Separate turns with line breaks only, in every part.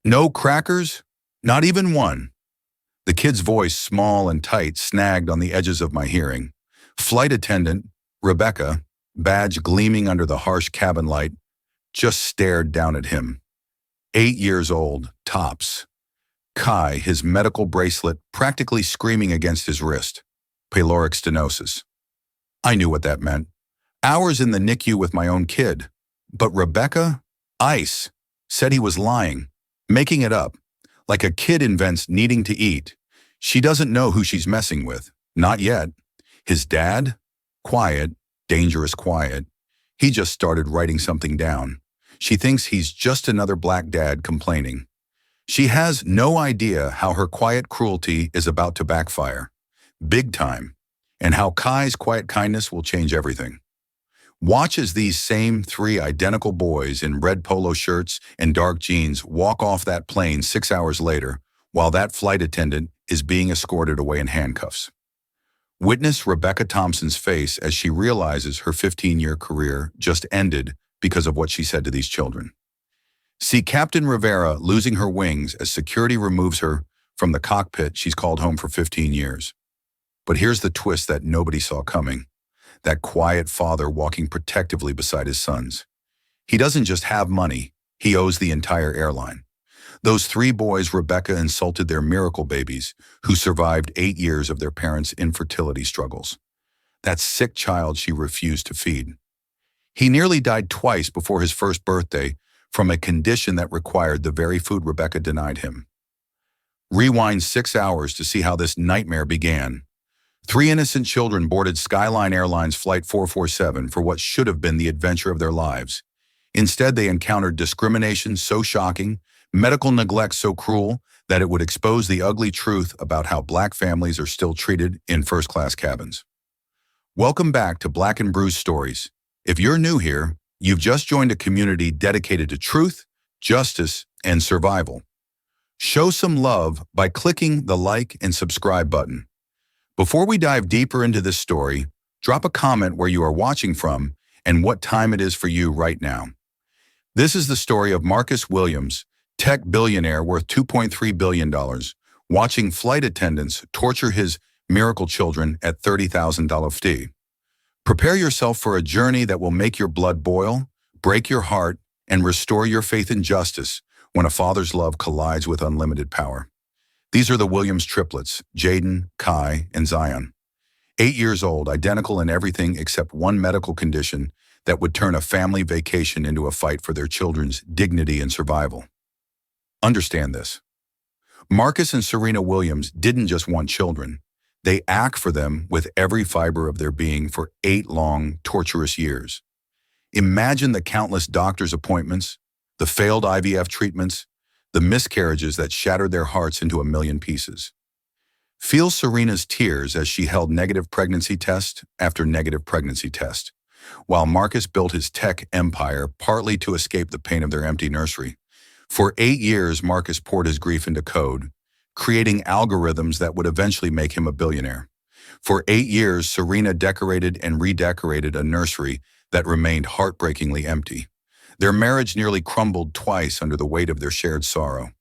No crackers? Not even one. The kid's voice, small and tight, snagged on the edges of my hearing. Flight attendant, Rebecca, badge gleaming under the harsh cabin light, just stared down at him. 8 years old, tops. Kai, his medical bracelet practically screaming against his wrist. Pyloric stenosis. I knew what that meant. Hours in the NICU with my own kid. But Rebecca, ice, said he was lying, making it up, like a kid invents needing to eat. She doesn't know who she's messing with. Not yet. His dad? Quiet, dangerous quiet. He just started writing something down. She thinks he's just another black dad complaining. She has no idea how her quiet cruelty is about to backfire. Big time. And how Kai's quiet kindness will change everything. Watch as these same three identical boys in red polo shirts and dark jeans walk off that plane 6 hours later, while that flight attendant is being escorted away in handcuffs. Witness Rebecca Thompson's face as she realizes her 15-year career just ended because of what she said to these children. See Captain Rivera losing her wings as security removes her from the cockpit she's called home for 15 years. But here's the twist that nobody saw coming. That quiet father walking protectively beside his sons. He doesn't just have money, he owes the entire airline. Those three boys Rebecca insulted their miracle babies who survived 8 years of their parents' infertility struggles. That sick child she refused to feed. He nearly died twice before his first birthday from a condition that required the very food Rebecca denied him. Rewind 6 hours to see how this nightmare began. 3 innocent children boarded Skyline Airlines Flight 447 for what should have been the adventure of their lives. Instead, they encountered discrimination so shocking, medical neglect so cruel, that it would expose the ugly truth about how black families are still treated in first-class cabins. Welcome back to Black and Bruised Stories. If you're new here, you've just joined a community dedicated to truth, justice, and survival. Show some love by clicking the like and subscribe button. Before we dive deeper into this story, drop a comment where you are watching from and what time it is for you right now. This is the story of Marcus Williams, tech billionaire worth $2.3 billion, watching flight attendants torture his miracle children at $30,000 fee. Prepare yourself for a journey that will make your blood boil, break your heart, and restore your faith in justice when a father's love collides with unlimited power. These are the Williams triplets, Jaden, Kai, and Zion. 8 years old, identical in everything except one medical condition that would turn a family vacation into a fight for their children's dignity and survival. Understand this. Marcus and Serena Williams didn't just want children. They act for them with every fiber of their being for 8 long, torturous years. Imagine the countless doctor's appointments, the failed IVF treatments, the miscarriages that shattered their hearts into a million pieces. Feel Serena's tears as she held negative pregnancy test after negative pregnancy test, while Marcus built his tech empire partly to escape the pain of their empty nursery. For 8 years, Marcus poured his grief into code, creating algorithms that would eventually make him a billionaire. For 8 years, Serena decorated and redecorated a nursery that remained heartbreakingly empty. Their marriage nearly crumbled twice under the weight of their shared sorrow.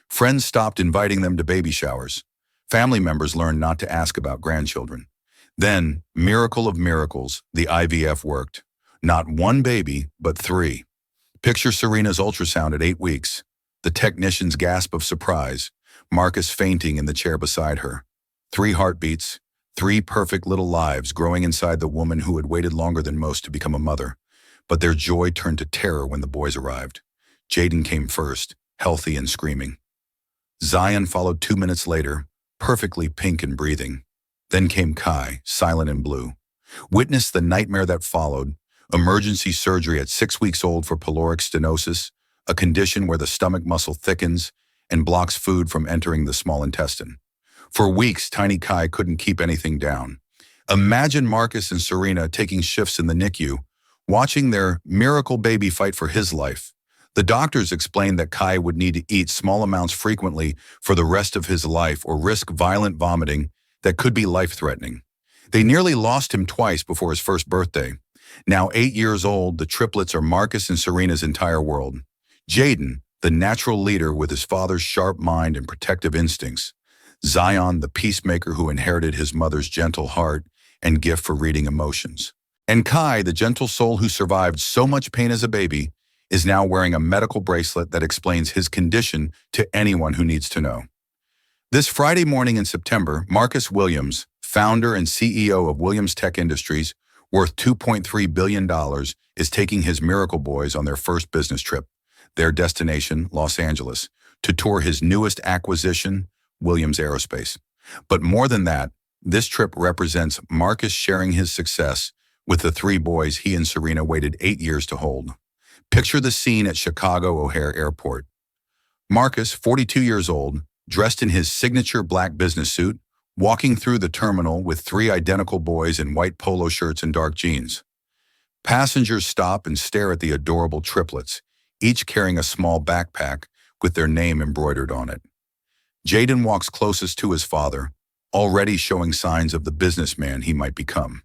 Friends stopped inviting them to baby showers. Family members learned not to ask about grandchildren. Then, miracle of miracles, the IVF worked. Not one baby, but 3. Picture Serena's ultrasound at 8 weeks. The technician's gasp of surprise. Marcus fainting in the chair beside her. 3 heartbeats, 3 perfect little lives growing inside the woman who had waited longer than most to become a mother. But their joy turned to terror when the boys arrived. Jaden came first, healthy and screaming. Zion followed 2 minutes later, perfectly pink and breathing. Then came Kai, silent and blue. Witness the nightmare that followed, emergency surgery at 6 weeks old for pyloric stenosis, a condition where the stomach muscle thickens and blocks food from entering the small intestine. For weeks, tiny Kai couldn't keep anything down. Imagine Marcus and Serena taking shifts in the NICU, watching their miracle baby fight for his life. The doctors explained that Kai would need to eat small amounts frequently for the rest of his life or risk violent vomiting that could be life-threatening. They nearly lost him twice before his first birthday. Now 8 years old, the triplets are Marcus and Serena's entire world. Jaden, the natural leader with his father's sharp mind and protective instincts, Zion, the peacemaker who inherited his mother's gentle heart and gift for reading emotions. And Kai, the gentle soul who survived so much pain as a baby, is now wearing a medical bracelet that explains his condition to anyone who needs to know. This Friday morning in September, Marcus Williams, founder and CEO of Williams Tech Industries, worth $2.3 billion, is taking his Miracle Boys on their first business trip, their destination, Los Angeles, to tour his newest acquisition, Williams Aerospace. But more than that, this trip represents Marcus sharing his success with the three boys he and Serena waited 8 years to hold. Picture the scene at Chicago O'Hare Airport. Marcus, 42 years old, dressed in his signature black business suit, walking through the terminal with three identical boys in white polo shirts and dark jeans. Passengers stop and stare at the adorable triplets, each carrying a small backpack with their name embroidered on it. Jaden walks closest to his father, already showing signs of the businessman he might become.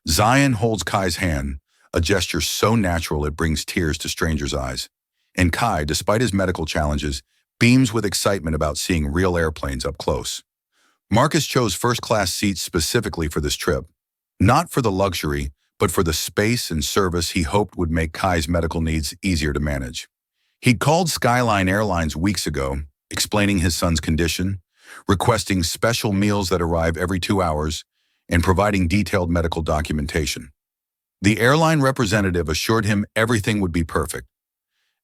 Zion holds Kai's hand, a gesture so natural it brings tears to strangers' eyes. And Kai, despite his medical challenges, beams with excitement about seeing real airplanes up close. Marcus chose first-class seats specifically for this trip, not for the luxury, but for the space and service he hoped would make Kai's medical needs easier to manage. He'd called Skyline Airlines weeks ago, explaining his son's condition, requesting special meals that arrive every 2 hours, and providing detailed medical documentation. The airline representative assured him everything would be perfect.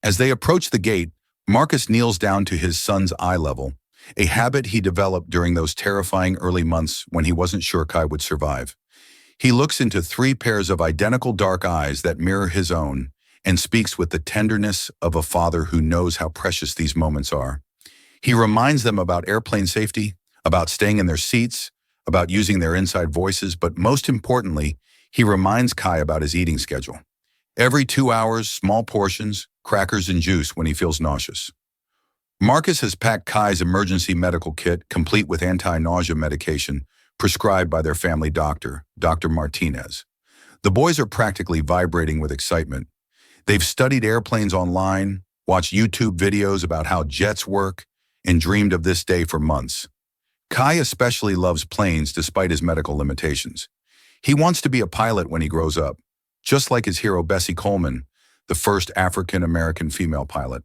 As they approached the gate, Marcus kneels down to his son's eye level, a habit he developed during those terrifying early months when he wasn't sure Kai would survive. He looks into 3 pairs of identical dark eyes that mirror his own and speaks with the tenderness of a father who knows how precious these moments are. He reminds them about airplane safety, about staying in their seats, about using their inside voices, but most importantly, he reminds Kai about his eating schedule. Every 2 hours, small portions, crackers and juice when he feels nauseous. Marcus has packed Kai's emergency medical kit, complete with anti-nausea medication, prescribed by their family doctor, Dr. Martinez. The boys are practically vibrating with excitement. They've studied airplanes online, watched YouTube videos about how jets work, and dreamed of this day for months. Kai especially loves planes despite his medical limitations. He wants to be a pilot when he grows up, just like his hero Bessie Coleman, the first African-American female pilot.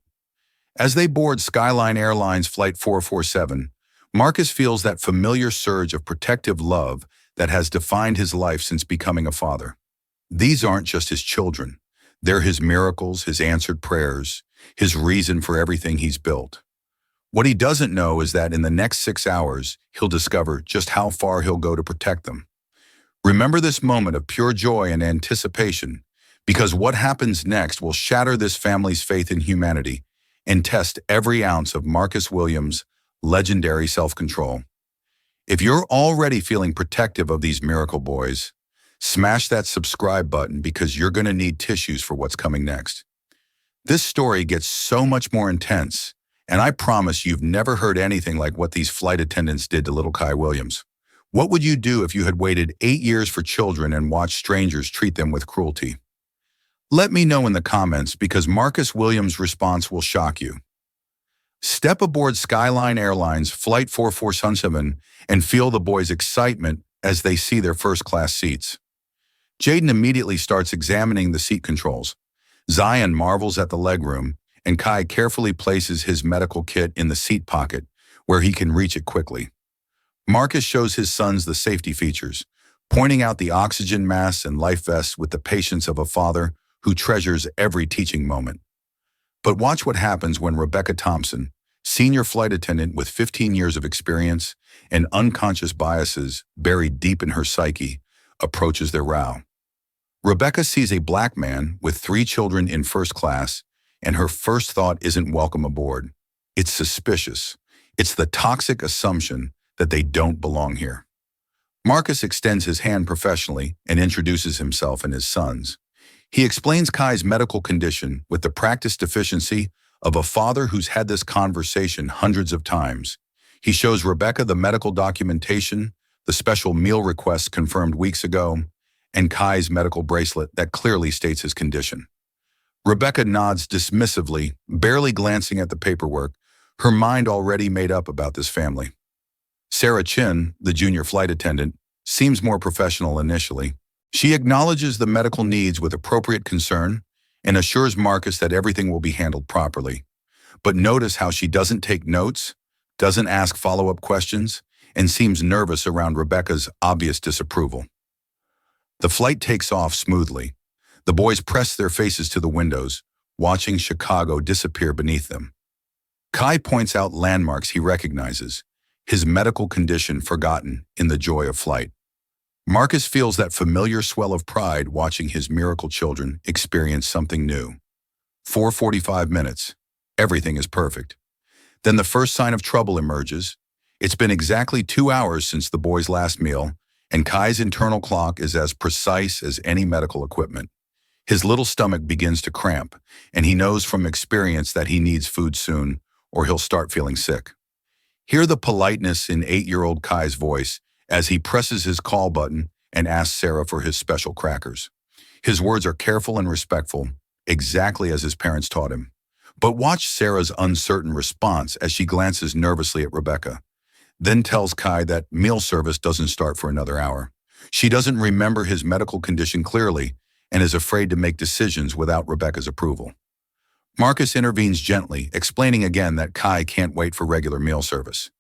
As they board Skyline Airlines Flight 447, Marcus feels that familiar surge of protective love that has defined his life since becoming a father. These aren't just his children. They're his miracles, his answered prayers, his reason for everything he's built. What he doesn't know is that in the next 6 hours, he'll discover just how far he'll go to protect them. Remember this moment of pure joy and anticipation, because what happens next will shatter this family's faith in humanity and test every ounce of Marcus Williams' legendary self-control. If you're already feeling protective of these miracle boys, smash that subscribe button because you're going to need tissues for what's coming next. This story gets so much more intense, and I promise you've never heard anything like what these flight attendants did to little Kai Williams. What would you do if you had waited 8 years for children and watched strangers treat them with cruelty? Let me know in the comments because Marcus Williams' response will shock you. Step aboard Skyline Airlines Flight 447 and feel the boys' excitement as they see their first-class seats. Jaden immediately starts examining the seat controls. Zion marvels at the legroom, and Kai carefully places his medical kit in the seat pocket where he can reach it quickly. Marcus shows his sons the safety features, pointing out the oxygen masks and life vests with the patience of a father who treasures every teaching moment. But watch what happens when Rebecca Thompson, senior flight attendant with 15 years of experience and unconscious biases buried deep in her psyche, approaches their row. Rebecca sees a black man with 3 children in first class, and her first thought isn't welcome aboard. It's suspicious. It's the toxic assumption that they don't belong here. Marcus extends his hand professionally and introduces himself and his sons. He explains Kai's medical condition with the practiced efficiency of a father who's had this conversation hundreds of times. He shows Rebecca the medical documentation, the special meal requests confirmed weeks ago, and Kai's medical bracelet that clearly states his condition. Rebecca nods dismissively, barely glancing at the paperwork, her mind already made up about this family. Sarah Chin, the junior flight attendant, seems more professional initially. She acknowledges the medical needs with appropriate concern and assures Marcus that everything will be handled properly. But notice how she doesn't take notes, doesn't ask follow-up questions, and seems nervous around Rebecca's obvious disapproval. The flight takes off smoothly. The boys press their faces to the windows, watching Chicago disappear beneath them. Kai points out landmarks he recognizes, his medical condition forgotten in the joy of flight. Marcus feels that familiar swell of pride watching his miracle children experience something new. 4:45 minutes. Everything is perfect. Then the first sign of trouble emerges. It's been exactly 2 hours since the boys' last meal, and Kai's internal clock is as precise as any medical equipment. His little stomach begins to cramp, and he knows from experience that he needs food soon, or he'll start feeling sick. Hear the politeness in 8-year-old Kai's voice as he presses his call button and asks Sarah for his special crackers. His words are careful and respectful, exactly as his parents taught him. But watch Sarah's uncertain response as she glances nervously at Rebecca, then tells Kai that meal service doesn't start for another hour. She doesn't remember his medical condition clearly and is afraid to make decisions without Rebecca's approval. Marcus intervenes gently, explaining again that Kai can't wait for regular meal service.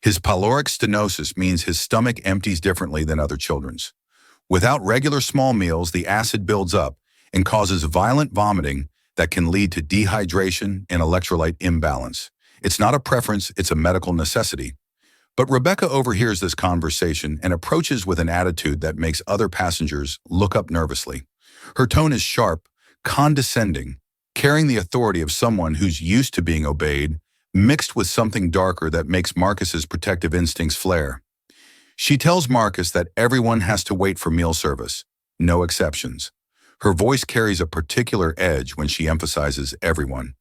His pyloric stenosis means his stomach empties differently than other children's. Without regular small meals, the acid builds up and causes violent vomiting that can lead to dehydration and electrolyte imbalance. It's not a preference, it's a medical necessity. But Rebecca overhears this conversation and approaches with an attitude that makes other passengers look up nervously. Her tone is sharp, condescending, carrying the authority of someone who's used to being obeyed, mixed with something darker that makes Marcus's protective instincts flare. She tells Marcus that everyone has to wait for meal service, no exceptions. Her voice carries a particular edge when she emphasizes everyone,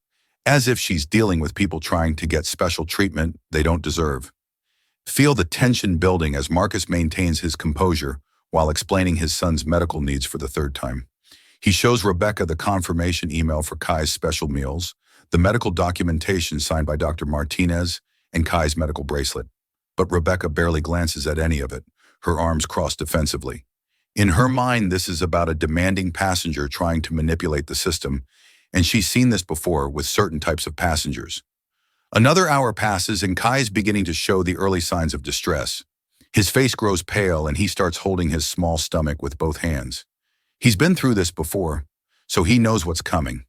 as if she's dealing with people trying to get special treatment they don't deserve. Feel the tension building as Marcus maintains his composure while explaining his son's medical needs for the third time. He shows Rebecca the confirmation email for Kai's special meals, the medical documentation signed by Dr. Martinez, and Kai's medical bracelet. But Rebecca barely glances at any of it, her arms crossed defensively. In her mind, this is about a demanding passenger trying to manipulate the system, and she's seen this before with certain types of passengers. Another hour passes and Kai is beginning to show the early signs of distress. His face grows pale and he starts holding his small stomach with both hands. He's been through this before, so he knows what's coming.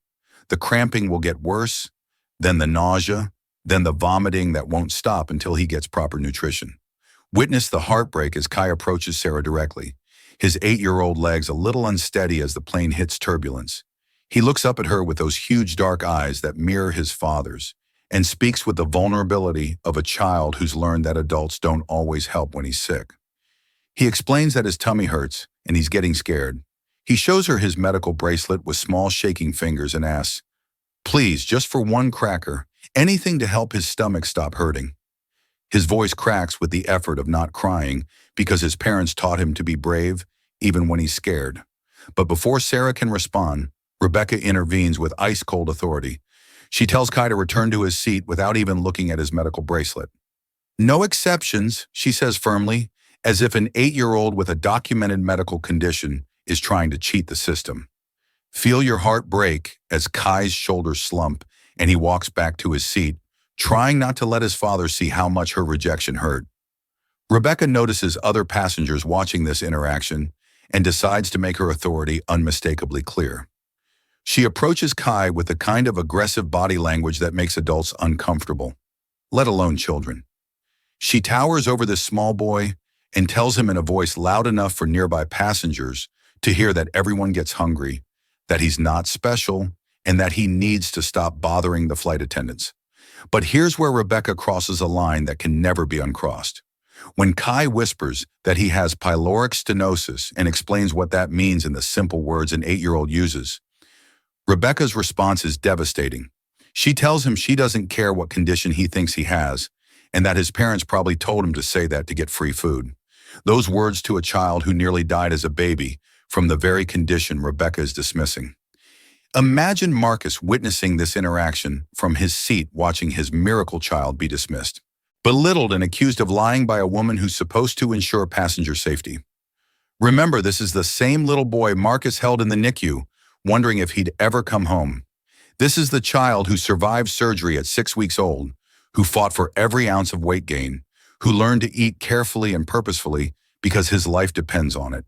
The cramping will get worse, then the nausea, then the vomiting that won't stop until he gets proper nutrition. Witness the heartbreak as Kai approaches Sarah directly, his 8-year-old legs a little unsteady as the plane hits turbulence. He looks up at her with those huge dark eyes that mirror his father's, and speaks with the vulnerability of a child who's learned that adults don't always help when he's sick. He explains that his tummy hurts and he's getting scared. He shows her his medical bracelet with small shaking fingers and asks, "Please, just for one cracker, anything to help his stomach stop hurting." His voice cracks with the effort of not crying because his parents taught him to be brave even when he's scared. But before Sarah can respond, Rebecca intervenes with ice-cold authority. She tells Kai to return to his seat without even looking at his medical bracelet. "No exceptions," she says firmly, as if an 8-year-old with a documented medical condition is trying to cheat the system. Feel your heart break as Kai's shoulders slump and he walks back to his seat, trying not to let his father see how much her rejection hurt. Rebecca notices other passengers watching this interaction and decides to make her authority unmistakably clear. She approaches Kai with the kind of aggressive body language that makes adults uncomfortable, let alone children. She towers over this small boy and tells him in a voice loud enough for nearby passengers to hear that everyone gets hungry, that he's not special, and that he needs to stop bothering the flight attendants. But here's where Rebecca crosses a line that can never be uncrossed. When Kai whispers that he has pyloric stenosis and explains what that means in the simple words an 8-year-old uses, Rebecca's response is devastating. She tells him she doesn't care what condition he thinks he has, and that his parents probably told him to say that to get free food. Those words to a child who nearly died as a baby from the very condition Rebecca is dismissing. Imagine Marcus witnessing this interaction from his seat watching his miracle child be dismissed, belittled and accused of lying by a woman who's supposed to ensure passenger safety. Remember, this is the same little boy Marcus held in the NICU, wondering if he'd ever come home. This is the child who survived surgery at 6 weeks old, who fought for every ounce of weight gain, who learned to eat carefully and purposefully because his life depends on it.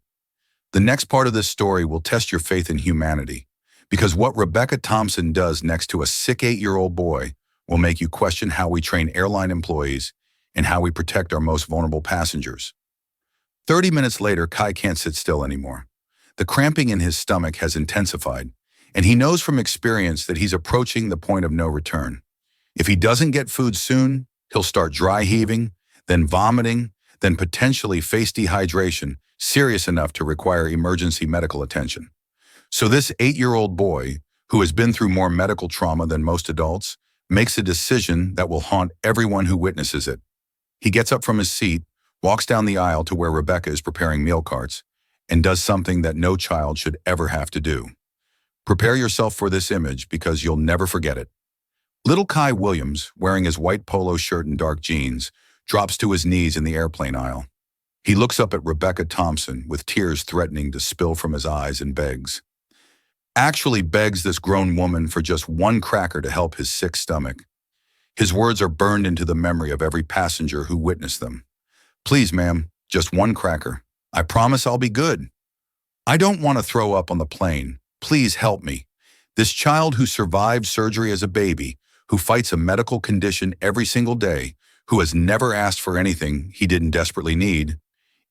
The next part of this story will test your faith in humanity, because what Rebecca Thompson does next to a sick 8-year-old boy will make you question how we train airline employees and how we protect our most vulnerable passengers. 30 minutes later, Kai can't sit still anymore. The cramping in his stomach has intensified, and he knows from experience that he's approaching the point of no return. If he doesn't get food soon, he'll start dry heaving, then vomiting, then potentially face dehydration, serious enough to require emergency medical attention. So this 8-year-old boy, who has been through more medical trauma than most adults, makes a decision that will haunt everyone who witnesses it. He gets up from his seat, walks down the aisle to where Rebecca is preparing meal carts, and does something that no child should ever have to do. Prepare yourself for this image because you'll never forget it. Little Kai Williams, wearing his white polo shirt and dark jeans, drops to his knees in the airplane aisle. He looks up at Rebecca Thompson with tears threatening to spill from his eyes and begs this grown woman for just one cracker to help his sick stomach. His words are burned into the memory of every passenger who witnessed them. Please, ma'am, just one cracker. I promise I'll be good. I don't want to throw up on the plane. Please help me. This child who survived surgery as a baby, who fights a medical condition every single day, who has never asked for anything he didn't desperately need,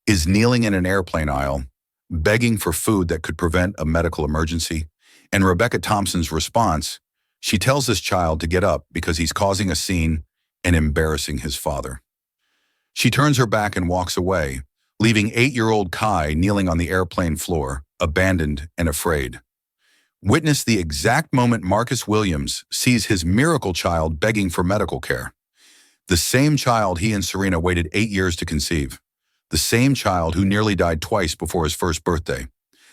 is kneeling in an airplane aisle, begging for food that could prevent a medical emergency. And Rebecca Thompson's response, she tells this child to get up because he's causing a scene and embarrassing his father. She turns her back and walks away, leaving 8-year-old Kai kneeling on the airplane floor, abandoned and afraid. Witness the exact moment Marcus Williams sees his miracle child begging for medical care. The same child he and Serena waited 8 years to conceive. The same child who nearly died twice before his first birthday.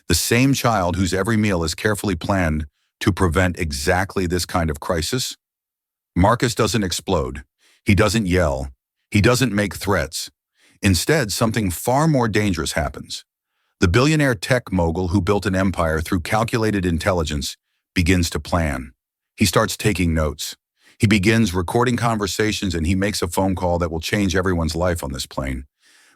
The same child whose every meal is carefully planned to prevent exactly this kind of crisis. Marcus doesn't explode. He doesn't yell. He doesn't make threats. Instead, something far more dangerous happens. The billionaire tech mogul who built an empire through calculated intelligence begins to plan. He starts taking notes. He begins recording conversations, and he makes a phone call that will change everyone's life on this plane.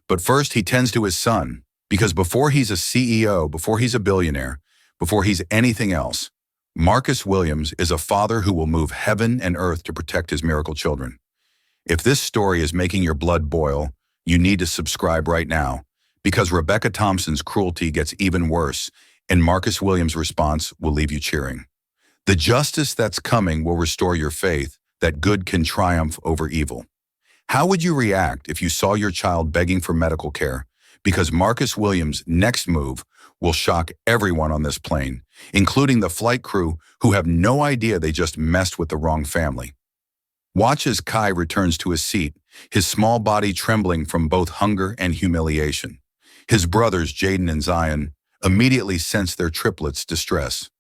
But first, he tends to his son, because before he's a CEO, before he's a billionaire, before he's anything else, Marcus Williams is a father who will move heaven and earth to protect his miracle children. If this story is making your blood boil, you need to subscribe right now, because Rebecca Thompson's cruelty gets even worse, and Marcus Williams' response will leave you cheering. The justice that's coming will restore your faith that good can triumph over evil. How would you react if you saw your child begging for medical care? Because Marcus Williams' next move will shock everyone on this plane, including the flight crew who have no idea they just messed with the wrong family. Watch as Kai returns to his seat, his small body trembling from both hunger and humiliation. His brothers, Jaden and Zion, immediately sense their triplets' distress.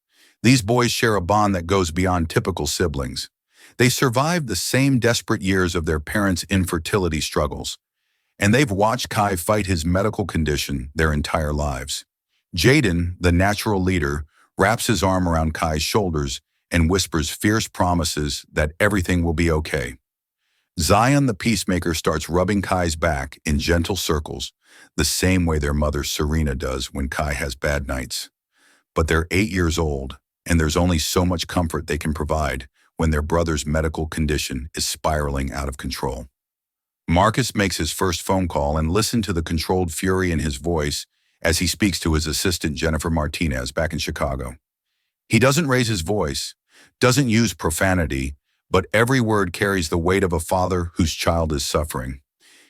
These boys share a bond that goes beyond typical siblings. They survived the same desperate years of their parents' infertility struggles, and they've watched Kai fight his medical condition their entire lives. Jaden, the natural leader, wraps his arm around Kai's shoulders and whispers fierce promises that everything will be okay. Zion, the peacemaker, starts rubbing Kai's back in gentle circles, the same way their mother Serena does when Kai has bad nights. But they're 8 years old, and there's only so much comfort they can provide when their brother's medical condition is spiraling out of control. Marcus makes his first phone call, and listen to the controlled fury in his voice as he speaks to his assistant Jennifer Martinez back in Chicago. He doesn't raise his voice, doesn't use profanity, but every word carries the weight of a father whose child is suffering.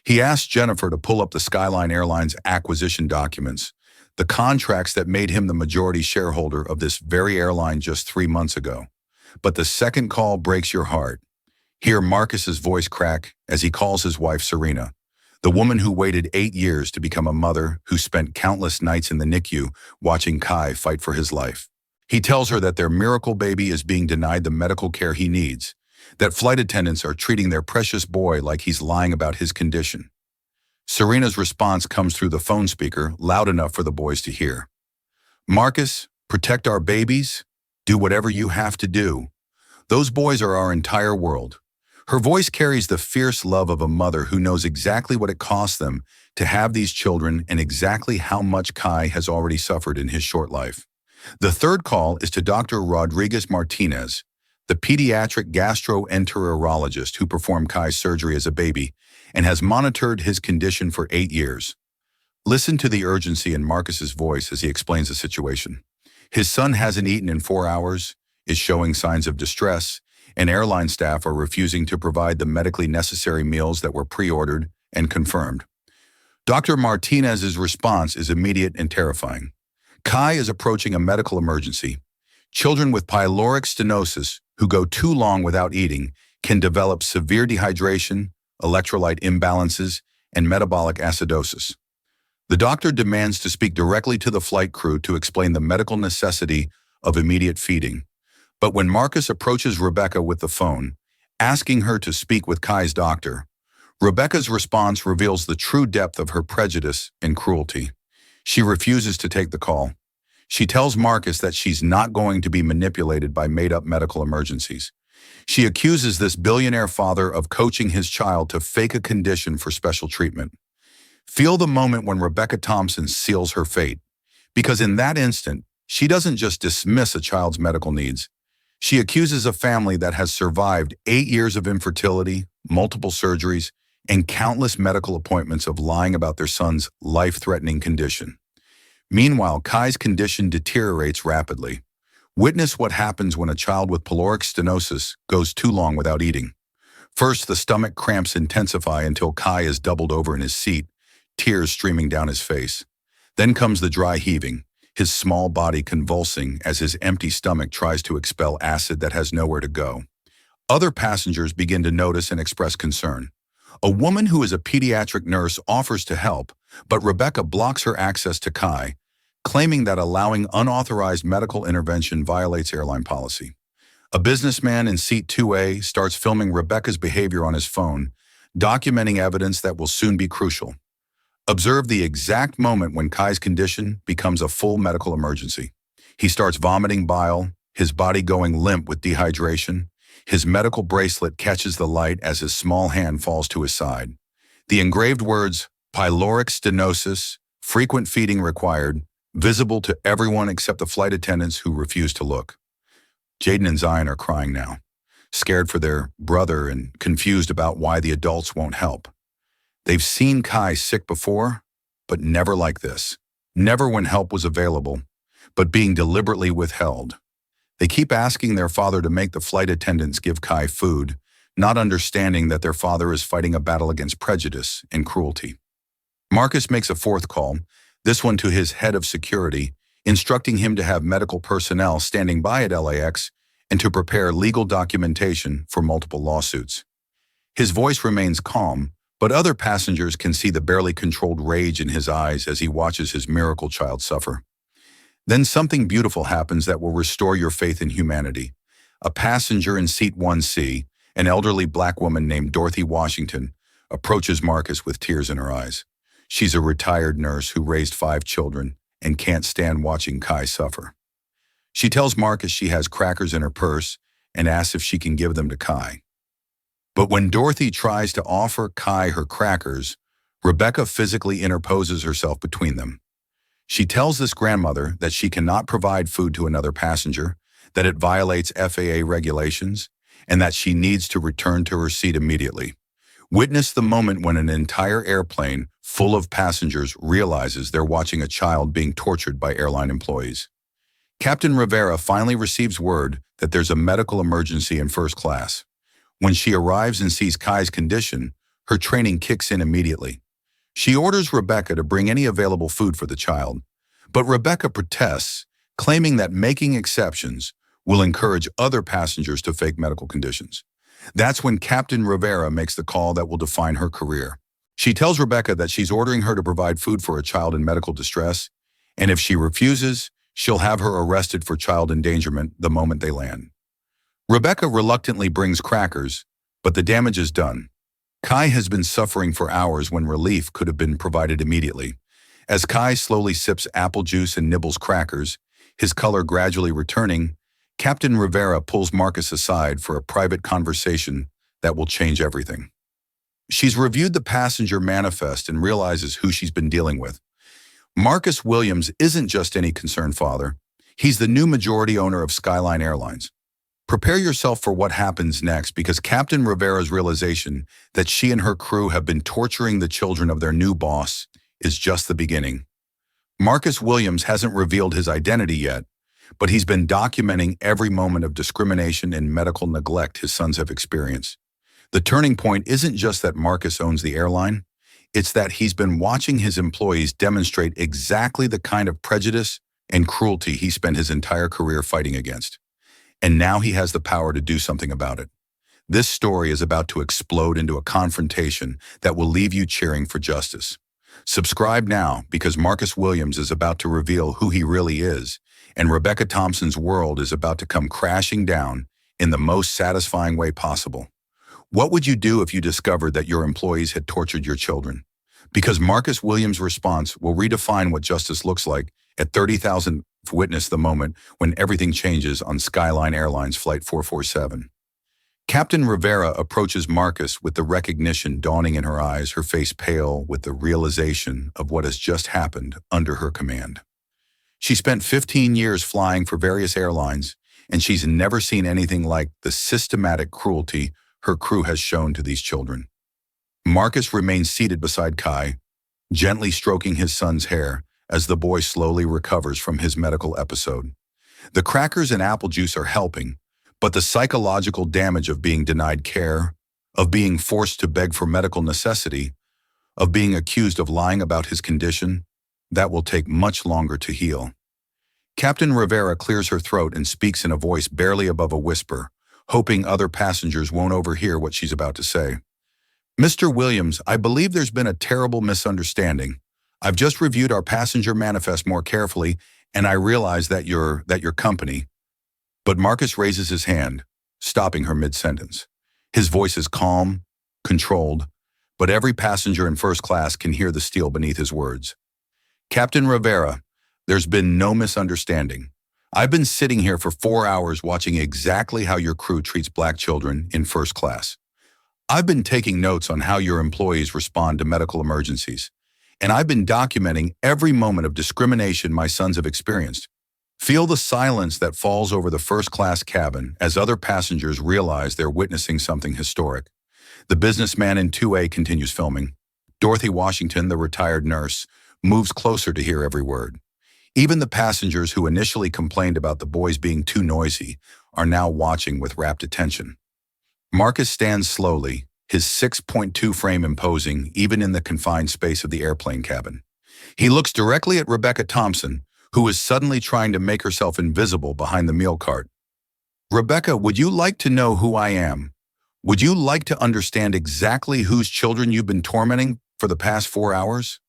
He asks Jennifer to pull up the Skyline Airlines acquisition documents, the contracts that made him the majority shareholder of this very airline just 3 months ago. But the second call breaks your heart. Hear Marcus's voice crack as he calls his wife Serena, the woman who waited 8 years to become a mother, who spent countless nights in the NICU watching Kai fight for his life. He tells her that their miracle baby is being denied the medical care he needs, that flight attendants are treating their precious boy like he's lying about his condition. Serena's response comes through the phone speaker, loud enough for the boys to hear. "Marcus, protect our babies. Do whatever you have to do. Those boys are our entire world." Her voice carries the fierce love of a mother who knows exactly what it costs them to have these children and exactly how much Kai has already suffered in his short life. The third call is to Dr. Rodriguez Martinez, the pediatric gastroenterologist who performed Kai's surgery as a baby and has monitored his condition for 8 years. Listen to the urgency in Marcus's voice as he explains the situation. His son hasn't eaten in 4 hours, is showing signs of distress, and airline staff are refusing to provide the medically necessary meals that were pre-ordered and confirmed. Dr. Martinez's response is immediate and terrifying. Kai is approaching a medical emergency. Children with pyloric stenosis who go too long without eating can develop severe dehydration, electrolyte imbalances, and metabolic acidosis. The doctor demands to speak directly to the flight crew to explain the medical necessity of immediate feeding. But when Marcus approaches Rebecca with the phone, asking her to speak with Kai's doctor, Rebecca's response reveals the true depth of her prejudice and cruelty. She refuses to take the call. She tells Marcus that she's not going to be manipulated by made-up medical emergencies. She accuses this billionaire father of coaching his child to fake a condition for special treatment. Feel the moment when Rebecca Thompson seals her fate, because in that instant, she doesn't just dismiss a child's medical needs. She accuses a family that has survived 8 years of infertility, multiple surgeries, and countless medical appointments of lying about their son's life-threatening condition. Meanwhile, Kai's condition deteriorates rapidly. Witness what happens when a child with pyloric stenosis goes too long without eating. First, the stomach cramps intensify until Kai is doubled over in his seat, tears streaming down his face. Then comes the dry heaving, his small body convulsing as his empty stomach tries to expel acid that has nowhere to go. Other passengers begin to notice and express concern. A woman who is a pediatric nurse offers to help, but Rebecca blocks her access to Kai, claiming that allowing unauthorized medical intervention violates airline policy. A businessman in seat 2A starts filming Rebecca's behavior on his phone, documenting evidence that will soon be crucial. Observe the exact moment when Kai's condition becomes a full medical emergency. He starts vomiting bile, his body going limp with dehydration. His medical bracelet catches the light as his small hand falls to his side. The engraved words, "pyloric stenosis, frequent feeding required," visible to everyone except the flight attendants who refuse to look. Jaden and Zion are crying now, scared for their brother and confused about why the adults won't help. They've seen Kai sick before, but never like this. Never when help was available, but being deliberately withheld. They keep asking their father to make the flight attendants give Kai food, not understanding that their father is fighting a battle against prejudice and cruelty. Marcus makes a fourth call, this one to his head of security, instructing him to have medical personnel standing by at LAX and to prepare legal documentation for multiple lawsuits. His voice remains calm, but other passengers can see the barely controlled rage in his eyes as he watches his miracle child suffer. Then something beautiful happens that will restore your faith in humanity. A passenger in seat 1C, an elderly black woman named Dorothy Washington, approaches Marcus with tears in her eyes. She's a retired nurse who raised 5 children and can't stand watching Kai suffer. She tells Marcus she has crackers in her purse and asks if she can give them to Kai. But when Dorothy tries to offer Kai her crackers, Rebecca physically interposes herself between them. She tells this grandmother that she cannot provide food to another passenger, that it violates FAA regulations, and that she needs to return to her seat immediately. Witness the moment when an entire airplane full of passengers realizes they're watching a child being tortured by airline employees. Captain Rivera finally receives word that there's a medical emergency in first class. When she arrives and sees Kai's condition, her training kicks in immediately. She orders Rebecca to bring any available food for the child, but Rebecca protests, claiming that making exceptions will encourage other passengers to fake medical conditions. That's when Captain Rivera makes the call that will define her career. She tells Rebecca that she's ordering her to provide food for a child in medical distress, and if she refuses, She'll have her arrested for child endangerment the moment they land. Rebecca reluctantly brings crackers, but the damage is done. Kai has been suffering for hours when relief could have been provided immediately. As Kai slowly sips apple juice and nibbles crackers, his color gradually returning, Captain Rivera pulls Marcus aside for a private conversation that will change everything. She's reviewed the passenger manifest and realizes who she's been dealing with. Marcus Williams isn't just any concerned father. He's the new majority owner of Skyline Airlines. Prepare yourself for what happens next, because Captain Rivera's realization that she and her crew have been torturing the children of their new boss is just the beginning. Marcus Williams hasn't revealed his identity yet, but he's been documenting every moment of discrimination and medical neglect his sons have experienced. The turning point isn't just that Marcus owns the airline, it's that he's been watching his employees demonstrate exactly the kind of prejudice and cruelty he spent his entire career fighting against. And now he has the power to do something about it. This story is about to explode into a confrontation that will leave you cheering for justice. Subscribe now, because Marcus Williams is about to reveal who he really is, and Rebecca Thompson's world is about to come crashing down in the most satisfying way possible. What would you do if you discovered that your employees had tortured your children? Because Marcus Williams' response will redefine what justice looks like at 30,000th witness the moment when everything changes on Skyline Airlines Flight 447. Captain Rivera approaches Marcus with the recognition dawning in her eyes, her face pale with the realization of what has just happened under her command. She spent 15 years flying for various airlines, and she's never seen anything like the systematic cruelty her crew has shown to these children. Marcus remains seated beside Kai, gently stroking his son's hair as the boy slowly recovers from his medical episode. The crackers and apple juice are helping, but the psychological damage of being denied care, of being forced to beg for medical necessity, of being accused of lying about his condition, that will take much longer to heal. Captain Rivera clears her throat and speaks in a voice barely above a whisper, hoping other passengers won't overhear what she's about to say. Mr. Williams, I believe there's been a terrible misunderstanding. I've just reviewed our passenger manifest more carefully, and I realize that your company. But Marcus raises his hand, stopping her mid-sentence. His voice is calm, controlled, but every passenger in first class can hear the steel beneath his words. Captain Rivera, there's been no misunderstanding. I've been sitting here for 4 hours watching exactly how your crew treats black children in first class. I've been taking notes on how your employees respond to medical emergencies, and I've been documenting every moment of discrimination my sons have experienced. Feel the silence that falls over the first-class cabin as other passengers realize they're witnessing something historic. The businessman in 2A continues filming. Dorothy Washington, the retired nurse, moves closer to hear every word. Even the passengers who initially complained about the boys being too noisy are now watching with rapt attention. Marcus stands slowly, his 6'2" frame imposing even in the confined space of the airplane cabin. He looks directly at Rebecca Thompson, who is suddenly trying to make herself invisible behind the meal cart. Rebecca, would you like to know who I am? Would you like to understand exactly whose children you've been tormenting for the past 4 hours?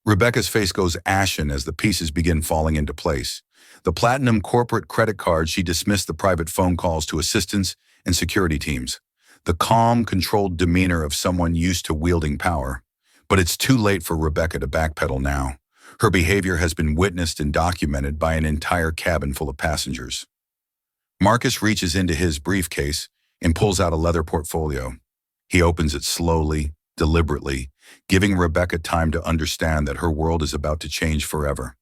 Rebecca's face goes ashen as the pieces begin falling into place. The platinum corporate credit card, she dismissed the private phone calls to assistants and security teams. The calm, controlled demeanor of someone used to wielding power. But it's too late for Rebecca to backpedal now. Her behavior has been witnessed and documented by an entire cabin full of passengers. Marcus reaches into his briefcase and pulls out a leather portfolio. He opens it slowly, deliberately, giving Rebecca time to understand that her world is about to change forever.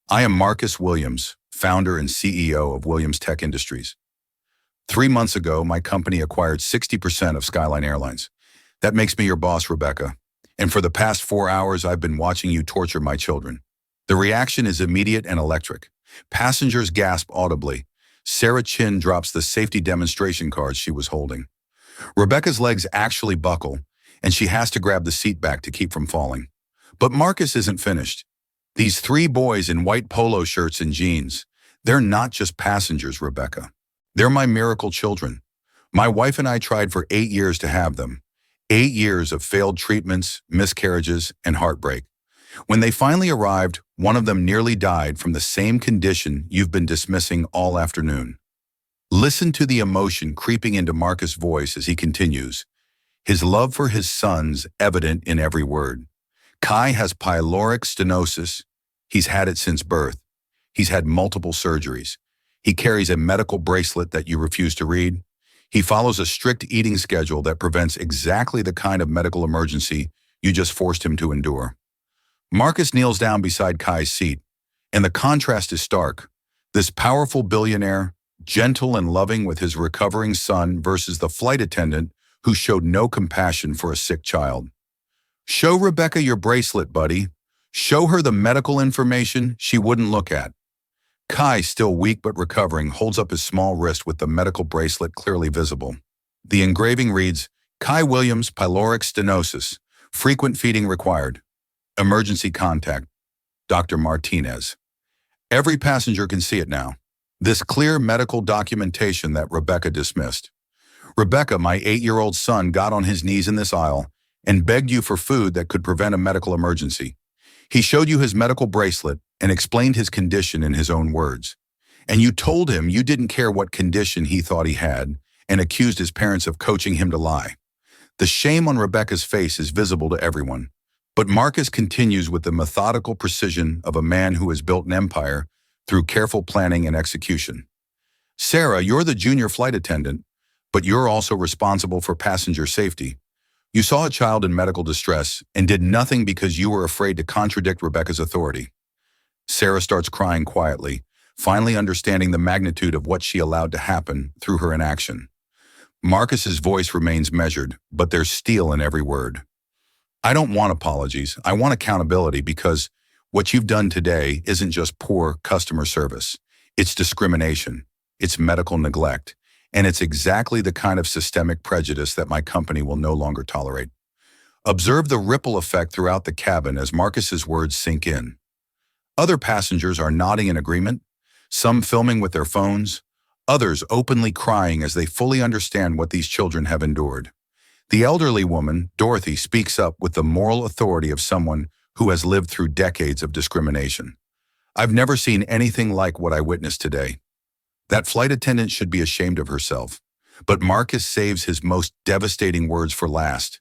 I am Marcus Williams, founder and CEO of Williams Tech Industries. 3 months ago, my company acquired 60% of Skyline Airlines. That makes me your boss, Rebecca. And for the past 4 hours, I've been watching you torture my children. The reaction is immediate and electric. Passengers gasp audibly. Sarah Chin drops the safety demonstration cards she was holding. Rebecca's legs actually buckle, and she has to grab the seat back to keep from falling. But Marcus isn't finished. These 3 boys in white polo shirts and jeans, they're not just passengers, Rebecca. They're my miracle children. My wife and I tried for 8 years to have them. 8 years of failed treatments, miscarriages, and heartbreak. When they finally arrived, one of them nearly died from the same condition you've been dismissing all afternoon. Listen to the emotion creeping into Marcus' voice as he continues, his love for his sons evident in every word. Kai has pyloric stenosis. He's had it since birth. He's had multiple surgeries. He carries a medical bracelet that you refuse to read. He follows a strict eating schedule that prevents exactly the kind of medical emergency you just forced him to endure. Marcus kneels down beside Kai's seat, and the contrast is stark. This powerful billionaire, gentle and loving with his recovering son versus the flight attendant who showed no compassion for a sick child. Show Rebecca your bracelet, buddy. Show her the medical information she wouldn't look at. Kai, still weak but recovering, holds up his small wrist with the medical bracelet clearly visible. The engraving reads, Kai Williams, pyloric stenosis, frequent feeding required. Emergency contact, Dr. Martinez. Every passenger can see it now. This clear medical documentation that Rebecca dismissed. Rebecca, my 8-year-old son, got on his knees in this aisle and begged you for food that could prevent a medical emergency. He showed you his medical bracelet and explained his condition in his own words. And you told him you didn't care what condition he thought he had and accused his parents of coaching him to lie. The shame on Rebecca's face is visible to everyone. But Marcus continues with the methodical precision of a man who has built an empire through careful planning and execution. Sarah, you're the junior flight attendant, but you're also responsible for passenger safety. You saw a child in medical distress and did nothing because you were afraid to contradict Rebecca's authority. Sarah starts crying quietly, finally understanding the magnitude of what she allowed to happen through her inaction. Marcus's voice remains measured, but there's steel in every word. I don't want apologies. I want accountability because what you've done today isn't just poor customer service. It's discrimination. It's medical neglect. And it's exactly the kind of systemic prejudice that my company will no longer tolerate. Observe the ripple effect throughout the cabin as Marcus's words sink in. Other passengers are nodding in agreement, some filming with their phones, others openly crying as they fully understand what these children have endured. The elderly woman, Dorothy, speaks up with the moral authority of someone who has lived through decades of discrimination. I've never seen anything like what I witnessed today. That flight attendant should be ashamed of herself. But Marcus saves his most devastating words for last,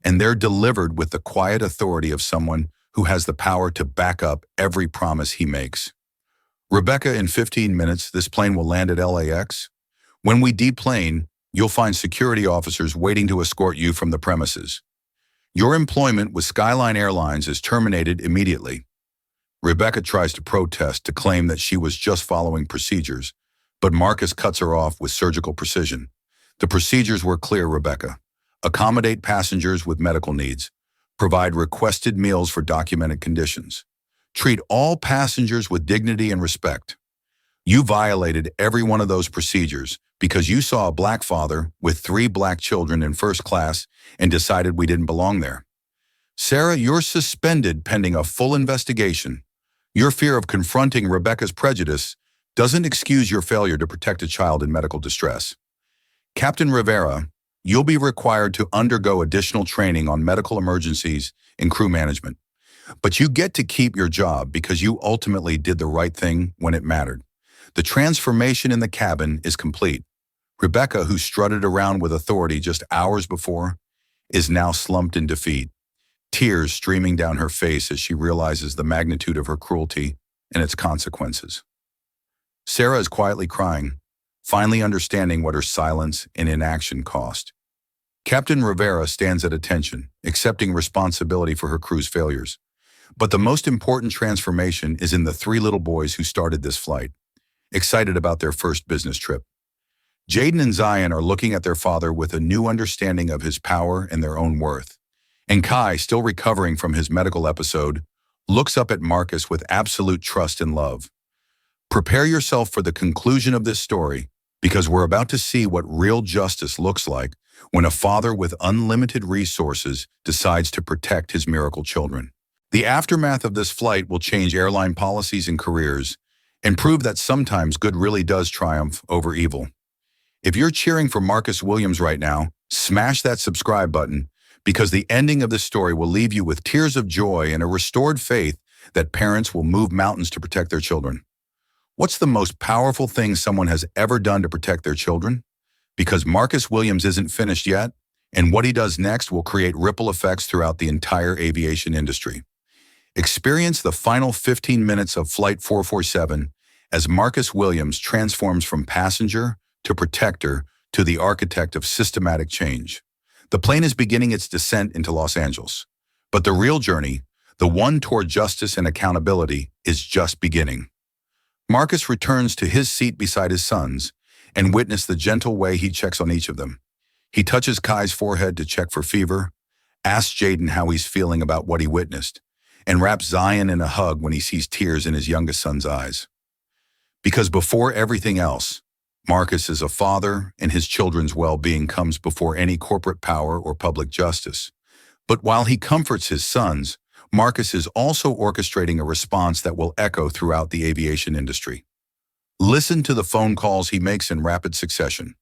and they're delivered with the quiet authority of someone who has the power to back up every promise he makes. Rebecca, in 15 minutes, this plane will land at LAX. When we deplane, you'll find security officers waiting to escort you from the premises. Your employment with Skyline Airlines is terminated immediately. Rebecca tries to protest to claim that she was just following procedures, but Marcus cuts her off with surgical precision. The procedures were clear, Rebecca. Accommodate passengers with medical needs. Provide requested meals for documented conditions. Treat all passengers with dignity and respect. You violated every one of those procedures because you saw a black father with 3 black children in first class and decided we didn't belong there. Sarah, you're suspended pending a full investigation. Your fear of confronting Rebecca's prejudice doesn't excuse your failure to protect a child in medical distress. Captain Rivera, you'll be required to undergo additional training on medical emergencies and crew management. But you get to keep your job because you ultimately did the right thing when it mattered. The transformation in the cabin is complete. Rebecca, who strutted around with authority just hours before, is now slumped in defeat, tears streaming down her face as she realizes the magnitude of her cruelty and its consequences. Sarah is quietly crying, finally understanding what her silence and inaction cost. Captain Rivera stands at attention, accepting responsibility for her crew's failures. But the most important transformation is in the 3 little boys who started this flight, excited about their first business trip. Jaden and Zion are looking at their father with a new understanding of his power and their own worth. And Kai, still recovering from his medical episode, looks up at Marcus with absolute trust and love. Prepare yourself for the conclusion of this story, because we're about to see what real justice looks like when a father with unlimited resources decides to protect his miracle children. The aftermath of this flight will change airline policies and careers and prove that sometimes good really does triumph over evil. If you're cheering for Marcus Williams right now, smash that subscribe button because the ending of this story will leave you with tears of joy and a restored faith that parents will move mountains to protect their children. What's the most powerful thing someone has ever done to protect their children? Because Marcus Williams isn't finished yet, and what he does next will create ripple effects throughout the entire aviation industry. Experience the final 15 minutes of Flight 447 as Marcus Williams transforms from passenger to protector to the architect of systematic change. The plane is beginning its descent into Los Angeles, but the real journey, the one toward justice and accountability, is just beginning. Marcus returns to his seat beside his sons and witness the gentle way he checks on each of them. He touches Kai's forehead to check for fever, asks Jaden how he's feeling about what he witnessed, and wraps Zion in a hug when he sees tears in his youngest son's eyes. Because before everything else, Marcus is a father, and his children's well-being comes before any corporate power or public justice. But while he comforts his sons, Marcus is also orchestrating a response that will echo throughout the aviation industry. Listen to the phone calls he makes in rapid succession.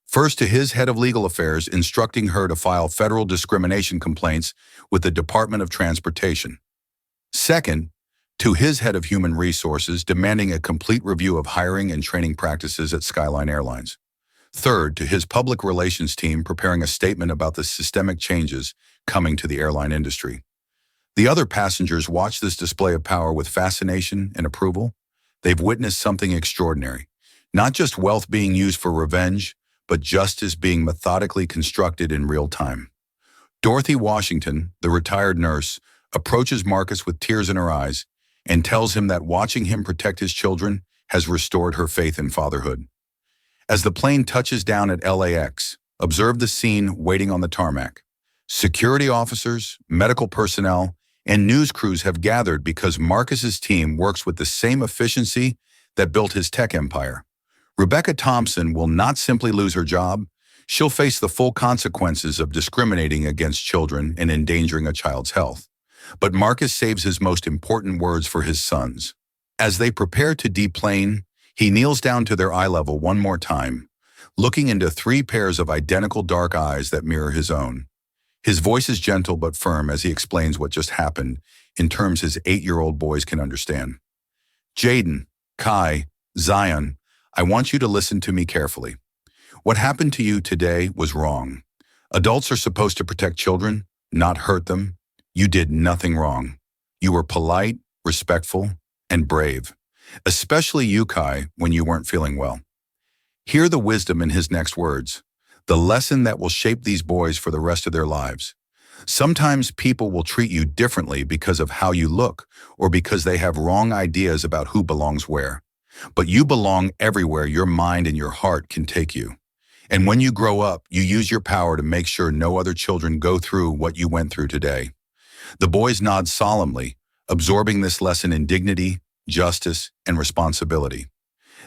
First, to his head of legal affairs, instructing her to file federal discrimination complaints with the Department of Transportation. Second, to his head of human resources, demanding a complete review of hiring and training practices at Skyline Airlines. Third, to his public relations team, preparing a statement about the systemic changes coming to the airline industry. The other passengers watch this display of power with fascination and approval. They've witnessed something extraordinary. Not just wealth being used for revenge, but justice being methodically constructed in real time. Dorothy Washington, the retired nurse, approaches Marcus with tears in her eyes and tells him that watching him protect his children has restored her faith in fatherhood. As the plane touches down at LAX, observe the scene waiting on the tarmac. Security officers, medical personnel, and news crews have gathered because Marcus's team works with the same efficiency that built his tech empire. Rebecca Thompson will not simply lose her job, she'll face the full consequences of discriminating against children and endangering a child's health. But Marcus saves his most important words for his sons. As they prepare to deplane, he kneels down to their eye level one more time, looking into 3 pairs of identical dark eyes that mirror his own. His voice is gentle but firm as he explains what just happened in terms his 8-year-old boys can understand. Jaden, Kai, Zion, I want you to listen to me carefully. What happened to you today was wrong. Adults are supposed to protect children, not hurt them. You did nothing wrong. You were polite, respectful, and brave, especially you, Kai, when you weren't feeling well. Hear the wisdom in his next words, the lesson that will shape these boys for the rest of their lives. Sometimes people will treat you differently because of how you look or because they have wrong ideas about who belongs where. But you belong everywhere your mind and your heart can take you. And when you grow up, you use your power to make sure no other children go through what you went through today. The boys nod solemnly, absorbing this lesson in dignity, justice, and responsibility.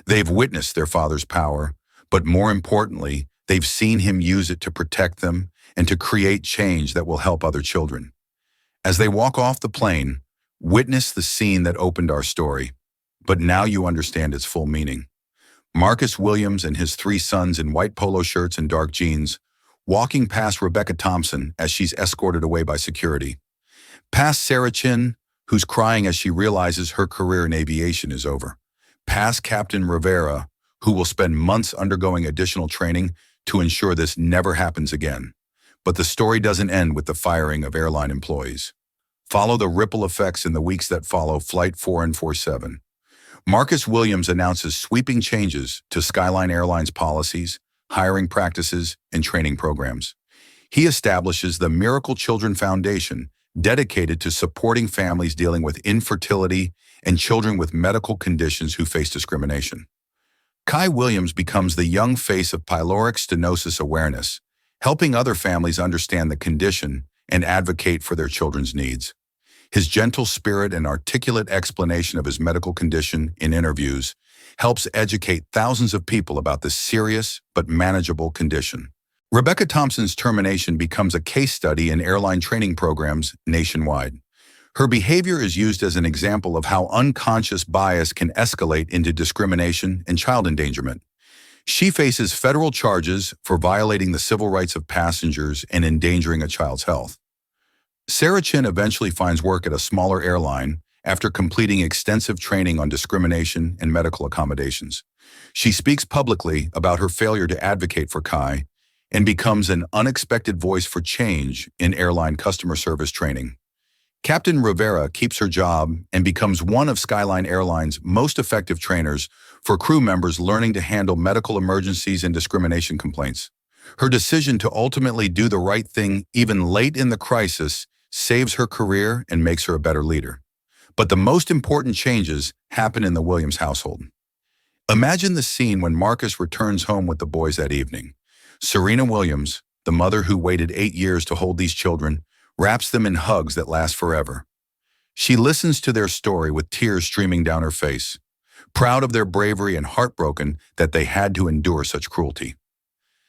They've witnessed their father's power, but more importantly, they've seen him use it to protect them and to create change that will help other children. As they walk off the plane, witness the scene that opened our story, but now you understand its full meaning. Marcus Williams and his 3 sons in white polo shirts and dark jeans, walking past Rebecca Thompson as she's escorted away by security. Past Sarah Chin, who's crying as she realizes her career in aviation is over. Past Captain Rivera, who will spend months undergoing additional training to ensure this never happens again. But the story doesn't end with the firing of airline employees. Follow the ripple effects in the weeks that follow Flight 447. Marcus Williams announces sweeping changes to Skyline Airlines policies, hiring practices, and training programs. He establishes the Miracle Children Foundation, dedicated to supporting families dealing with infertility and children with medical conditions who face discrimination. Kai Williams becomes the young face of pyloric stenosis awareness, helping other families understand the condition and advocate for their children's needs. His gentle spirit and articulate explanation of his medical condition in interviews helps educate thousands of people about this serious but manageable condition. Rebecca Thompson's termination becomes a case study in airline training programs nationwide. Her behavior is used as an example of how unconscious bias can escalate into discrimination and child endangerment. She faces federal charges for violating the civil rights of passengers and endangering a child's health. Sarah Chin eventually finds work at a smaller airline after completing extensive training on discrimination and medical accommodations. She speaks publicly about her failure to advocate for Kai and becomes an unexpected voice for change in airline customer service training. Captain Rivera keeps her job and becomes one of Skyline Airlines' most effective trainers for crew members learning to handle medical emergencies and discrimination complaints. Her decision to ultimately do the right thing even late in the crisis saves her career and makes her a better leader. But the most important changes happen in the Williams household. Imagine the scene when Marcus returns home with the boys that evening. Serena Williams, the mother who waited 8 years to hold these children, wraps them in hugs that last forever. She listens to their story with tears streaming down her face, proud of their bravery and heartbroken that they had to endure such cruelty.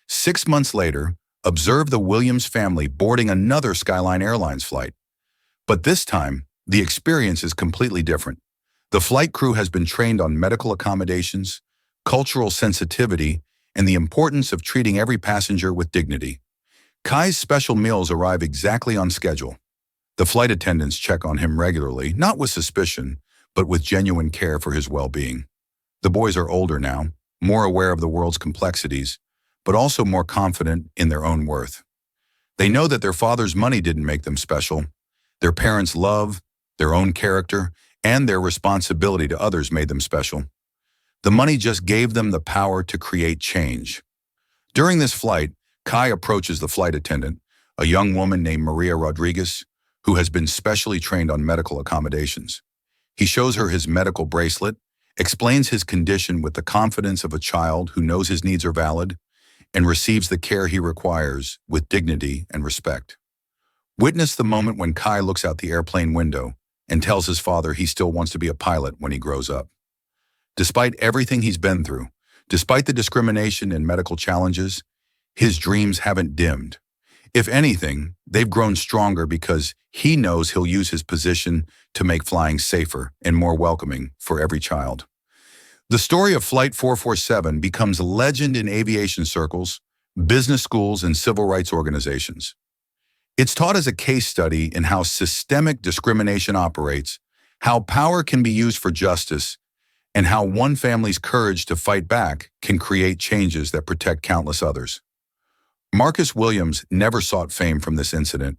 6 months later, observe the Williams family boarding another Skyline Airlines flight. But this time, the experience is completely different. The flight crew has been trained on medical accommodations, cultural sensitivity, and the importance of treating every passenger with dignity. Kai's special meals arrive exactly on schedule. The flight attendants check on him regularly, not with suspicion, but with genuine care for his well-being. The boys are older now, more aware of the world's complexities, but also more confident in their own worth. They know that their father's money didn't make them special. Their parents' love, their own character, and their responsibility to others made them special. The money just gave them the power to create change. During this flight, Kai approaches the flight attendant, a young woman named Maria Rodriguez, who has been specially trained on medical accommodations. He shows her his medical bracelet, explains his condition with the confidence of a child who knows his needs are valid, and receives the care he requires with dignity and respect. Witness the moment when Kai looks out the airplane window and tells his father he still wants to be a pilot when he grows up. Despite everything he's been through, despite the discrimination and medical challenges, his dreams haven't dimmed. If anything, they've grown stronger because he knows he'll use his position to make flying safer and more welcoming for every child. The story of Flight 447 becomes a legend in aviation circles, business schools, and civil rights organizations. It's taught as a case study in how systemic discrimination operates, how power can be used for justice, and how one family's courage to fight back can create changes that protect countless others. Marcus Williams never sought fame from this incident,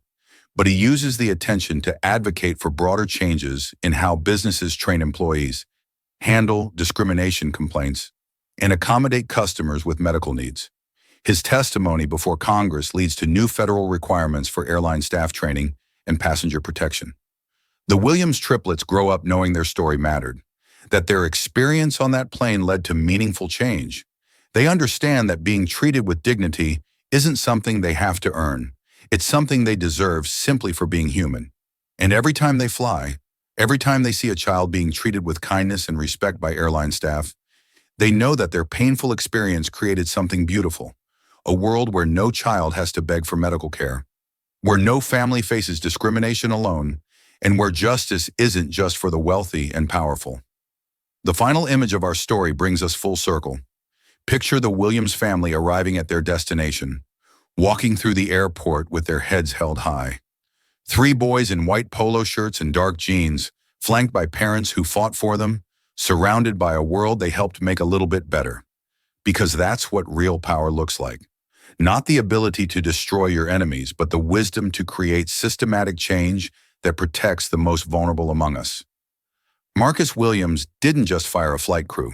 but he uses the attention to advocate for broader changes in how businesses train employees, handle discrimination complaints, and accommodate customers with medical needs. His testimony before Congress leads to new federal requirements for airline staff training and passenger protection. The Williams triplets grow up knowing their story mattered, that their experience on that plane led to meaningful change. They understand that being treated with dignity isn't something they have to earn. It's something they deserve simply for being human. And every time they fly, every time they see a child being treated with kindness and respect by airline staff, they know that their painful experience created something beautiful, a world where no child has to beg for medical care, where no family faces discrimination alone, and where justice isn't just for the wealthy and powerful. The final image of our story brings us full circle. Picture the Williams family arriving at their destination, walking through the airport with their heads held high. 3 boys in white polo shirts and dark jeans, flanked by parents who fought for them, surrounded by a world they helped make a little bit better. Because that's what real power looks like. Not the ability to destroy your enemies, but the wisdom to create systematic change that protects the most vulnerable among us. Marcus Williams didn't just fire a flight crew.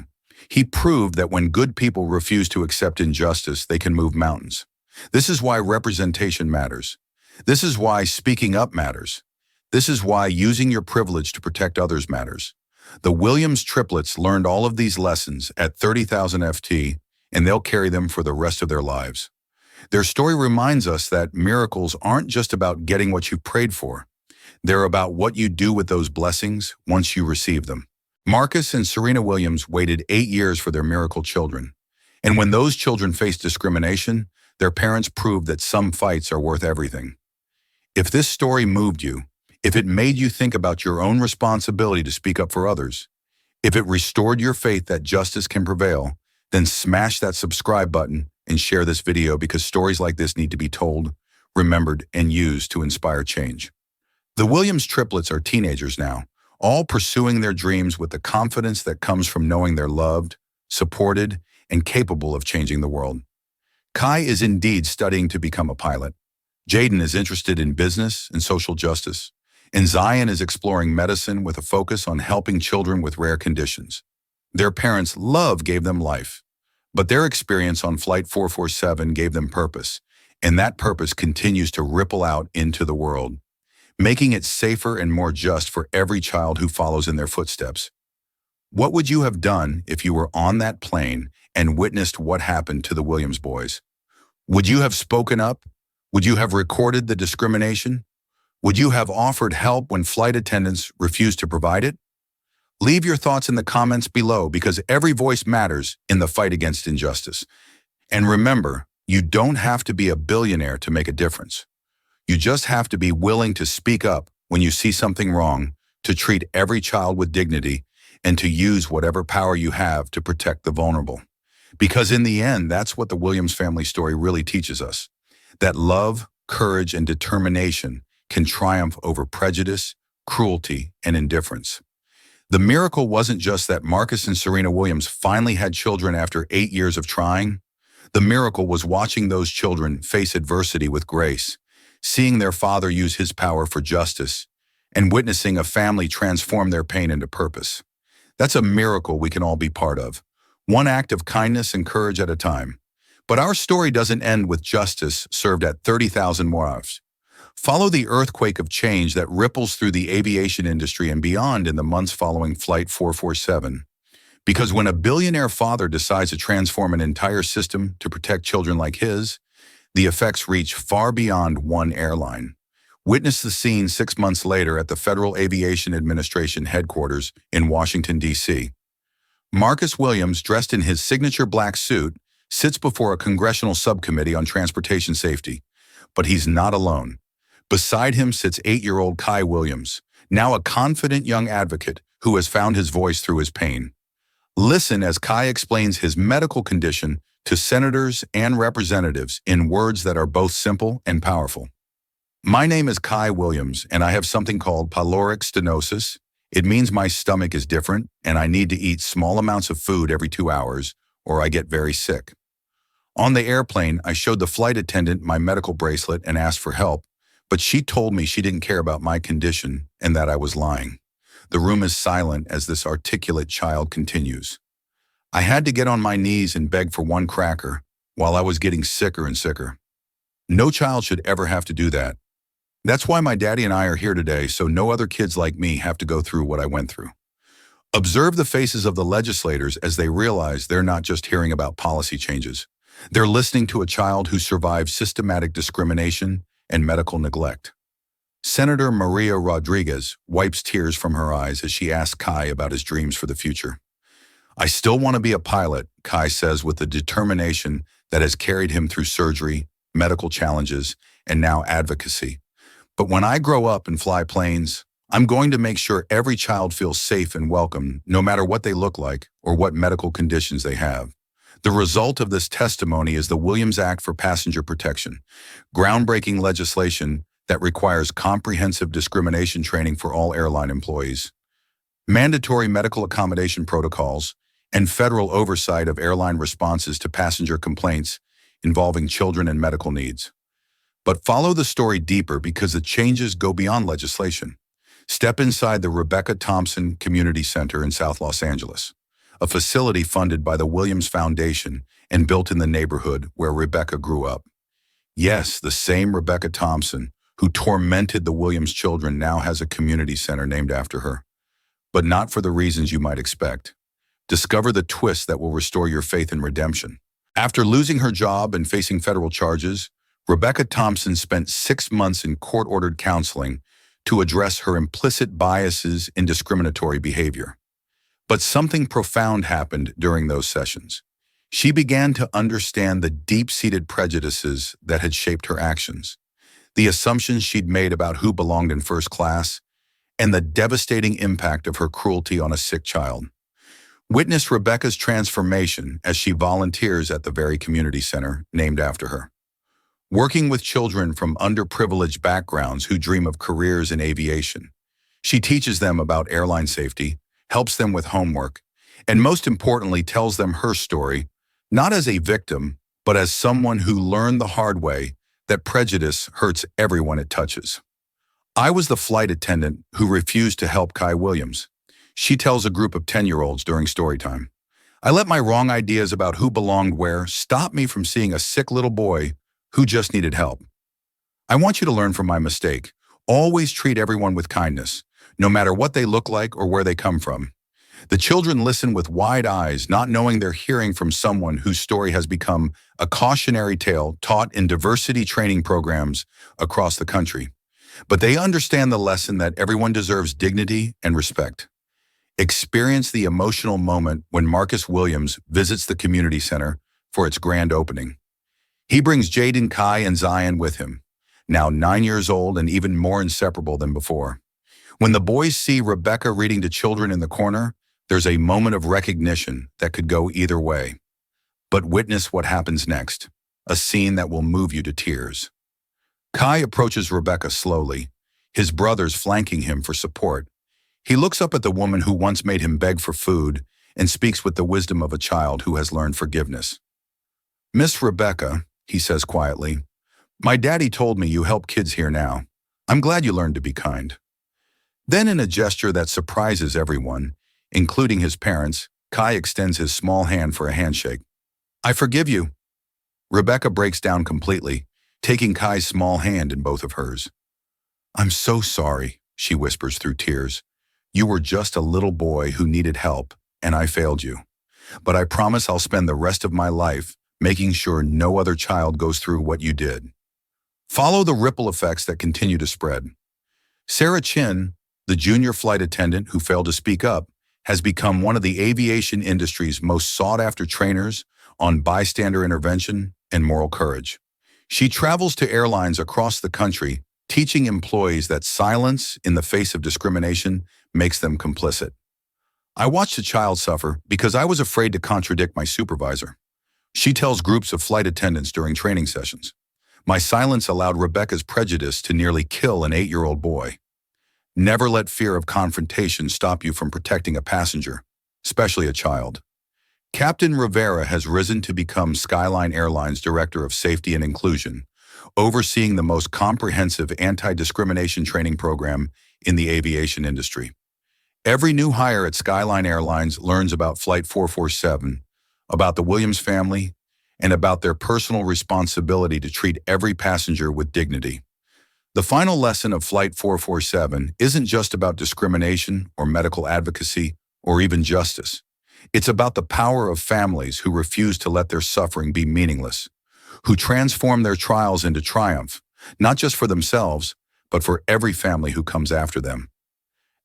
He proved that when good people refuse to accept injustice, they can move mountains. This is why representation matters. This is why speaking up matters. This is why using your privilege to protect others matters. The Williams triplets learned all of these lessons at 30,000 FT, and they'll carry them for the rest of their lives. Their story reminds us that miracles aren't just about getting what you prayed for. They're about what you do with those blessings once you receive them. Marcus and Serena Williams waited 8 years for their miracle children. And when those children faced discrimination, their parents proved that some fights are worth everything. If this story moved you, if it made you think about your own responsibility to speak up for others, if it restored your faith that justice can prevail, then smash that subscribe button and share this video because stories like this need to be told, remembered, and used to inspire change. The Williams triplets are teenagers now, all pursuing their dreams with the confidence that comes from knowing they're loved, supported, and capable of changing the world. Kai is indeed studying to become a pilot. Jaden is interested in business and social justice, and Zion is exploring medicine with a focus on helping children with rare conditions. Their parents' love gave them life, but their experience on Flight 447 gave them purpose, and that purpose continues to ripple out into the world, making it safer and more just for every child who follows in their footsteps. What would you have done if you were on that plane and witnessed what happened to the Williams boys? Would you have spoken up? Would you have recorded the discrimination? Would you have offered help when flight attendants refused to provide it? Leave your thoughts in the comments below because every voice matters in the fight against injustice. And remember, you don't have to be a billionaire to make a difference. You just have to be willing to speak up when you see something wrong, to treat every child with dignity, and to use whatever power you have to protect the vulnerable. Because in the end, that's what the Williams family story really teaches us, that love, courage, and determination can triumph over prejudice, cruelty, and indifference. The miracle wasn't just that Marcus and Serena Williams finally had children after 8 years of trying. The miracle was watching those children face adversity with grace, seeing their father use his power for justice, and witnessing a family transform their pain into purpose. That's a miracle we can all be part of, one act of kindness and courage at a time. But our story doesn't end with justice served at 30,000 more lives. Follow the earthquake of change that ripples through the aviation industry and beyond in the months following Flight 447. Because when a billionaire father decides to transform an entire system to protect children like his, the effects reach far beyond one airline. Witness the scene 6 months later at the Federal Aviation Administration headquarters in Washington, D.C. Marcus Williams, dressed in his signature black suit, sits before a congressional subcommittee on transportation safety. But he's not alone. Beside him sits 8-year-old Kai Williams, now a confident young advocate who has found his voice through his pain. Listen as Kai explains his medical condition to senators and representatives in words that are both simple and powerful. My name is Kai Williams, and I have something called pyloric stenosis. It means my stomach is different, and I need to eat small amounts of food every 2 hours, or I get very sick. On the airplane, I showed the flight attendant my medical bracelet and asked for help, but she told me she didn't care about my condition and that I was lying. The room is silent as this articulate child continues. I had to get on my knees and beg for one cracker while I was getting sicker and sicker. No child should ever have to do that. That's why my daddy and I are here today, so no other kids like me have to go through what I went through. Observe the faces of the legislators as they realize they're not just hearing about policy changes. They're listening to a child who survived systematic discrimination and medical neglect. Senator Maria Rodriguez wipes tears from her eyes as she asks Kai about his dreams for the future. I still want to be a pilot, Kai says with the determination that has carried him through surgery, medical challenges, and now advocacy. But when I grow up and fly planes, I'm going to make sure every child feels safe and welcome, no matter what they look like or what medical conditions they have. The result of this testimony is the Williams Act for Passenger Protection, groundbreaking legislation that requires comprehensive discrimination training for all airline employees, mandatory medical accommodation protocols, and federal oversight of airline responses to passenger complaints involving children and medical needs. But follow the story deeper because the changes go beyond legislation. Step inside the Rebecca Thompson Community Center in South Los Angeles, a facility funded by the Williams Foundation and built in the neighborhood where Rebecca grew up. Yes, the same Rebecca Thompson who tormented the Williams children now has a community center named after her. But not for the reasons you might expect. Discover the twist that will restore your faith in redemption. After losing her job and facing federal charges, Rebecca Thompson spent 6 months in court-ordered counseling to address her implicit biases and discriminatory behavior. But something profound happened during those sessions. She began to understand the deep-seated prejudices that had shaped her actions, the assumptions she'd made about who belonged in first class, and the devastating impact of her cruelty on a sick child. Witness Rebecca's transformation as she volunteers at the very community center named after her. Working with children from underprivileged backgrounds who dream of careers in aviation, she teaches them about airline safety, helps them with homework, and most importantly tells them her story, not as a victim, but as someone who learned the hard way that prejudice hurts everyone it touches. I was the flight attendant who refused to help Kai Williams. She tells a group of 10-year-olds during story time. I let my wrong ideas about who belonged where stop me from seeing a sick little boy who just needed help. I want you to learn from my mistake. Always treat everyone with kindness, no matter what they look like or where they come from. The children listen with wide eyes, not knowing they're hearing from someone whose story has become a cautionary tale taught in diversity training programs across the country. But they understand the lesson that everyone deserves dignity and respect. Experience the emotional moment when Marcus Williams visits the community center for its grand opening. He brings Jaden, Kai, and Zion with him, now 9 years old and even more inseparable than before. When the boys see Rebecca reading to children in the corner, there's a moment of recognition that could go either way. But witness what happens next, a scene that will move you to tears. Kai approaches Rebecca slowly, his brothers flanking him for support. He looks up at the woman who once made him beg for food and speaks with the wisdom of a child who has learned forgiveness. "Miss Rebecca," he says quietly, "my daddy told me you help kids here now. I'm glad you learned to be kind." Then in a gesture that surprises everyone, including his parents, Kai extends his small hand for a handshake. "I forgive you." Rebecca breaks down completely, taking Kai's small hand in both of hers. "I'm so sorry," she whispers through tears. "You were just a little boy who needed help, and I failed you. But I promise I'll spend the rest of my life making sure no other child goes through what you did." Follow the ripple effects that continue to spread. Sarah Chin, the junior flight attendant who failed to speak up, has become one of the aviation industry's most sought-after trainers on bystander intervention and moral courage. She travels to airlines across the country, teaching employees that silence in the face of discrimination makes them complicit. "I watched a child suffer because I was afraid to contradict my supervisor," she tells groups of flight attendants during training sessions. "My silence allowed Rebecca's prejudice to nearly kill an 8-year-old boy." Never let fear of confrontation stop you from protecting a passenger, especially a child. Captain Rivera has risen to become Skyline Airlines Director of Safety and Inclusion, overseeing the most comprehensive anti-discrimination training program in the aviation industry. Every new hire at Skyline Airlines learns about Flight 447, about the Williams family, and about their personal responsibility to treat every passenger with dignity. The final lesson of Flight 447 isn't just about discrimination or medical advocacy or even justice. It's about the power of families who refuse to let their suffering be meaningless, who transform their trials into triumph, not just for themselves, but for every family who comes after them.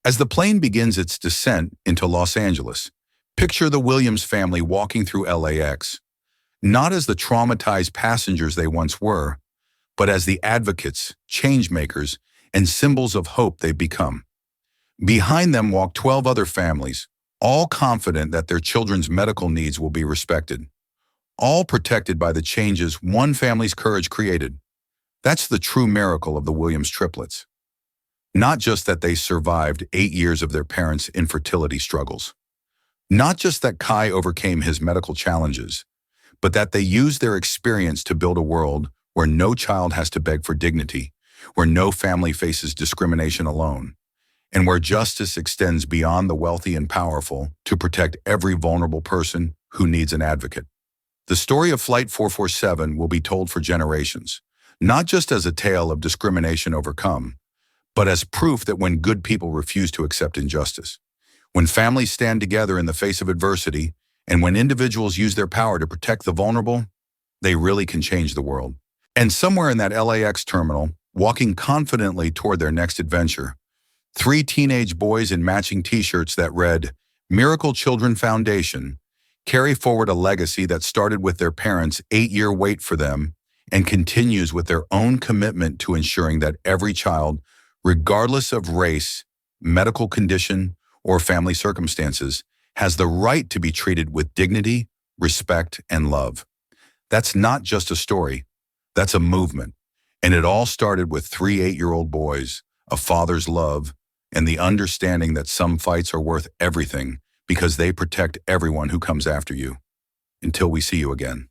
As the plane begins its descent into Los Angeles, picture the Williams family walking through LAX, not as the traumatized passengers they once were, but as the advocates, change-makers, and symbols of hope they've become. Behind them walk 12 other families, all confident that their children's medical needs will be respected, all protected by the changes one family's courage created. That's the true miracle of the Williams triplets. Not just that they survived 8 years of their parents' infertility struggles. Not just that Kai overcame his medical challenges, but that they used their experience to build a world where no child has to beg for dignity, where no family faces discrimination alone, and where justice extends beyond the wealthy and powerful to protect every vulnerable person who needs an advocate. The story of Flight 447 will be told for generations, not just as a tale of discrimination overcome, but as proof that when good people refuse to accept injustice, when families stand together in the face of adversity, and when individuals use their power to protect the vulnerable, they really can change the world. And somewhere in that LAX terminal, walking confidently toward their next adventure, 3 teenage boys in matching t-shirts that read, "Miracle Children Foundation," carry forward a legacy that started with their parents' 8-year wait for them and continues with their own commitment to ensuring that every child, regardless of race, medical condition, or family circumstances, has the right to be treated with dignity, respect, and love. That's not just a story, that's a movement. And it all started with three 8-year-old boys, a father's love, and the understanding that some fights are worth everything because they protect everyone who comes after you. Until we see you again.